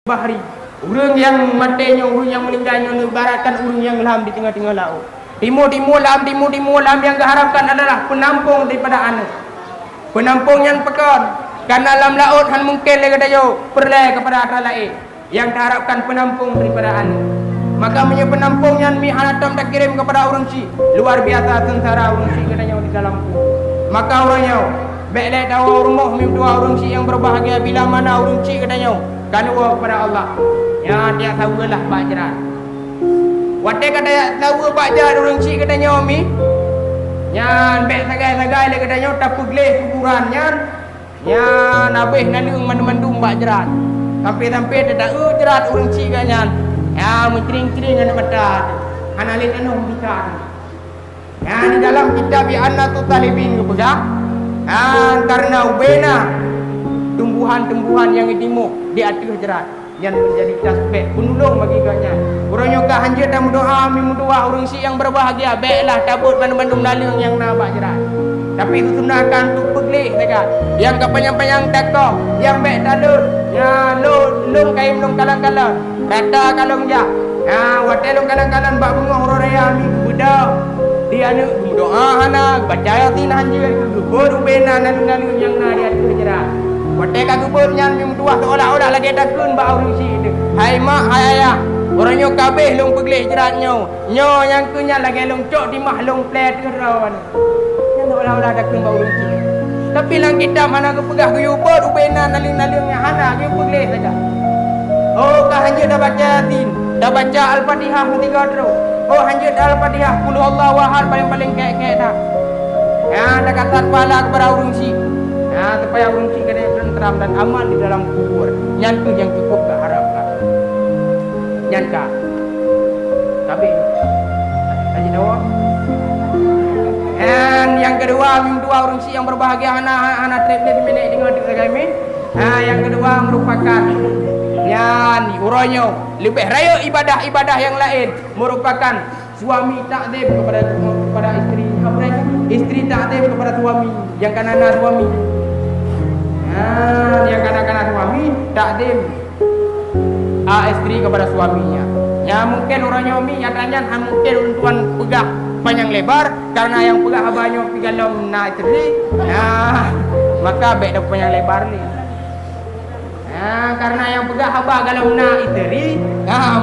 bahri. Urang yang matinya, urang yang meninggalnya ibaratkan urang yang lam di tengah-tengah laut. Timur-timur lam yang diharapkan adalah penampung daripada anak. Penampung yang pekan. Karena alam laut han mungkin lagi dayo perlai kepada atas lain. Yang diharapkan penampung daripada anak. Maka punya penampung yang mi hanatam tak kirim kepada orang si. Luar biasa tentara orang si katanya di dalam. Maka orangnya baiklah tahu rumah mi dua orang si yang berbahagia bila mana orang si katanya kanwa kepada Allah. Ya dia tahulah bajaran. Wadah kata tahu bajaran orang si katanya mi. Nyan baik sagai-sagai le katanya tapugleh kuburan nyan. Nyan habis nalung mandum bajaran. Sampai tak jerat orang si katanya. Ya mencering-cering anak mata. Analin anu bicara. Ya di dalam kitab Annatul Talibin kepegang. Karena ubena tumbuhan-tumbuhan yang dimuk di atas jerat yang menjadi tasbih penolong bagi kanya. Orangnya kah hanjir dan berdoa memudoa orang si yang berbahagia baiklah tabut bandung-bandung dalung yang nampak jerat. Tapi itu sunahkan tu peglik dekat. Yang kepanjang-panjang takok, yang baik dalur, ya lung kain lung kalang-kalang. Rata kalung ja. Ya watel lung kalang-kalang bak bunga huruf raya mi budak. Dia ni doa hana baca yasin hanjir kubur ubena nalung-nalung yang na dia tu jerat. Watel ka kubur nyan mi mutuah seolah-olah lagi takun bak orang si. Hai mak, hai ayah. Orangnya kabeh lung peglik jeratnya. Nyo yang kunya lagi lung cok di mah lung plet ke rawan. Olah-olah takun bau runcing. Tapi lang kitab mana ke pegah ke yubur ubena naling-naling yang hana ke pegleh saja. Oh kah hanjir dah baca yasin, dah baca al-Fatihah ketiga terus. Oh hanjir dah al-Fatihah qul huwallahu ahad paling-paling kek-kek dah. Ya dah kata kepala kepada urungsi. Ya supaya urungsi kena tenteram dan aman di dalam kubur. Nyan tu yang cukup ke harapkan. Nyan kah. Tapi haji dawa. Dan yang kedua, orang si yang berbahagia anak trip di minit dengan kami. Yang kedua merupakan yang urangnya lebih raya ibadah-ibadah yang lain merupakan suami takdim kepada isteri, isteri takdim kepada suami, yang kanan-kanan suami. Yang kanan-kanan suami takdim isteri kepada suaminya. Ya mungkin orangnya mi yang tanya mungkin tuan pegah panjang lebar karena yang pegah abahnya pigalom na isteri. Maka baik dah panjang lebar ni. Karena yang pegah abah galom na isteri,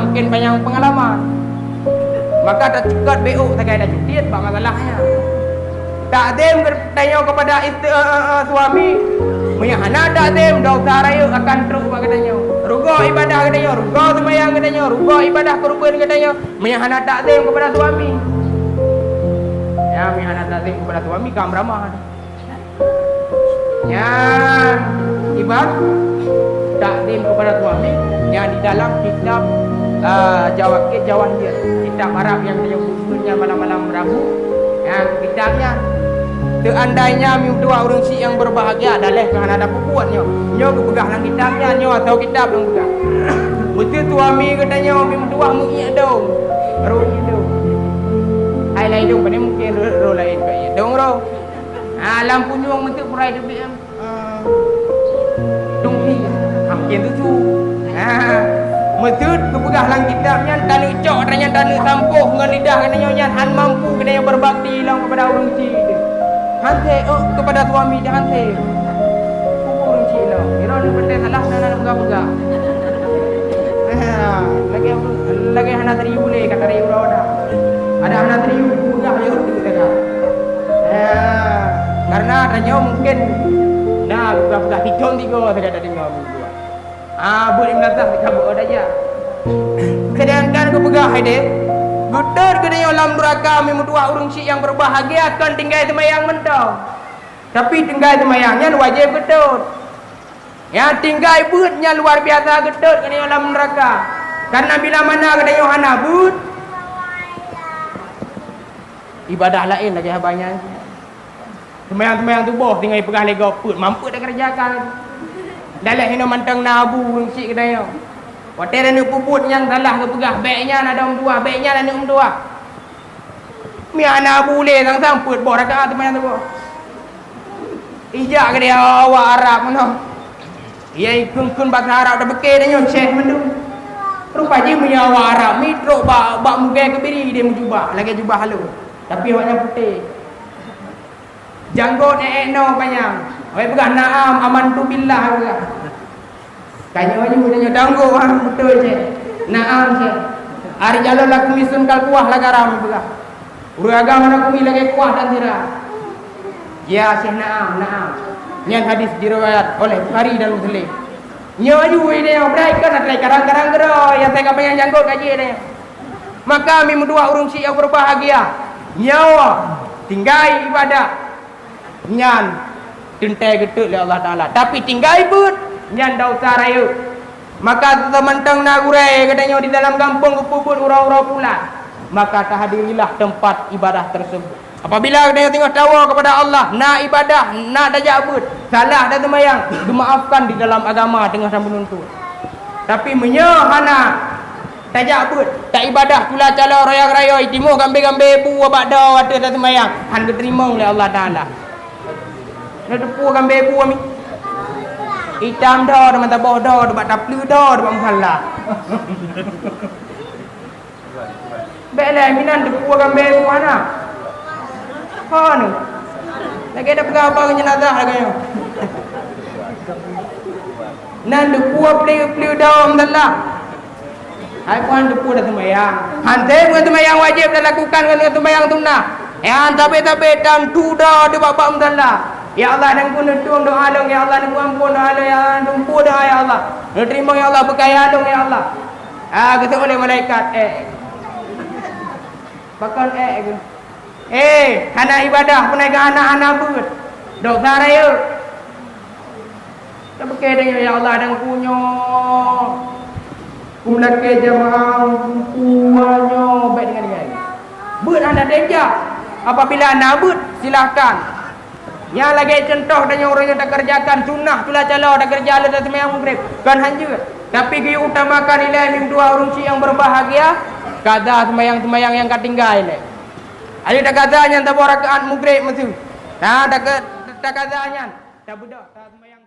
mungkin panjang pengalaman. Maka tak cekat beuk tak ada judit bak masalahnya. Takdim tanya kepada suami, menyahana takdim dah usah raya akan terus bak katanya. Ruga ibadah katanya, ruga sembahyang katanya, ruga ibadah kurban katanya, menyahana takdim kepada suami. Ya menyahana takdim kepada suami kam ramah. Ya ibadah takdim kepada suami yang di dalam kitab Jawahir, kitab Arab yang disebutnya malam-malam Rabu. Yang kitabnya seandainya dua orang si yang berbahagia adalah kerana ada pembuatnya. Nyo kepegah dalam kitabnya, nyo atau kitab yang pegah. Betul suami katanya mi dua mengi dong. Ro itu. Ai lain dong pada mungkin ro lain kayak dong ro. Lampu nyuang mentuk perai BM. Donghi. Mungkin tu. Metut kepegah dalam kitabnya tanu cok katanya tanu sampuh dengan lidah katanya nyan han mampu katanya berbakti hilang kepada orang si. Hantai kepada suami dia hantai. Kubur si lah. Kira ni benda salah dan pegah-pegah. Lagi hana teriu boleh kata teriu dah. Ada hana teriu pegah dia tu dekat. Karena adanya mungkin pegah-pegah tiga saja dari ngau. Boleh melatah dekat buat aja. Sedangkan kepegah dia Guter kedanya alam neraka memudua orang si yang berbahagia akan tinggal semayang mentau. Tapi tinggal semayangnya wajib getut. Ya tinggal budnya luar biasa getut kedanya alam neraka. Karena bila mana kedanya hana bud ibadah lain lagi habanya. Semayang-semayang tu boh tinggal pegah lega put mampu dah kerjakan. Dalam hina mantang nabu orang si kedanya. Hotel ni puput yang salah ke pegah baiknya ada dua, baiknya ada dua. Mi ana boleh sang-sang put boh rakaat teman tu boh. Ijak ke dia awak Arab mana. Ia kun bahasa Arab dah bekal dah nyo Syekh mendu. Rupanya menyawa Arab mitro bak mugai kebiri dia menjubah, lagi jubah halu. Tapi awaknya putih. Janggut no panjang. Oi pegah naam aman tu billah pegah. Kanyo aja mudanya danggo betul je. Naam je. Ari jalur laku misun kal kuah la garam pegah. Uru agama nak kumi lagi kuah dan sirah. Ya Syekh naam. Nyan hadis diriwayat oleh Bukhari dan Muslim. Nyo aju ini yang berai kan atrai karang-karang gero yang saya kapal yang janggut kaji dia. Maka kami mendua urung si yang berbahagia. Nyawa tinggal ibadah. Nyan tintai getuk oleh Allah Taala. Tapi tinggal but nyan dah usah raya. Maka teman-teman nagurai katanya di dalam kampung kupubut urau-urau pula. Maka tahadirilah tempat ibadah tersebut. Apabila dia tengok tawa kepada Allah, nak ibadah, nak tajabut, salah dah semayang, dimaafkan di dalam agama dengan sama menuntut. Tapi menyahana tajabut, tak ibadah pula cala raya-raya, timuh gambe-gambe bu abak dah ada dah semayang, han diterima oleh Allah Taala. Nak tepu gambe bu ami. Hitam dah, dah mata bawah dah, dah taplu dah, dah mukalla. Baiklah minan tepu gambe bu mana? Ni. Lagi ada berapa jenazah lagi. Nan depu pleu dalam dalam. Ai puan depu dah sembahyang. Hante pun sembahyang wajib dah lakukan dengan sembahyang sunnah. Tapi dan tu dah di bapa dalam. Ya Allah dan pun tuang doa dong ya Allah dan ampun doa ya Allah tumpu doa ya Allah. Terima ya Allah berkaya dong ya Allah. Kata oleh malaikat bakal hana ibadah penaikan anak-anak pun dok saraya tak pakai dengan ya Allah dan kunyo kumlake jamaah kuanyo baik dengan dia but anda deja apabila anda but silakan yang lagi contoh dan orang yang tak kerjakan sunnah pula calo tak kerja ada sembahyang maghrib kan hanjur tapi dia utamakan nilai mim dua orang yang berbahagia kada sembahyang yang ketinggal ada dah katanya tak buat rakaat maghrib mesti. Nah, dah katanya tak budak, tak sembahyang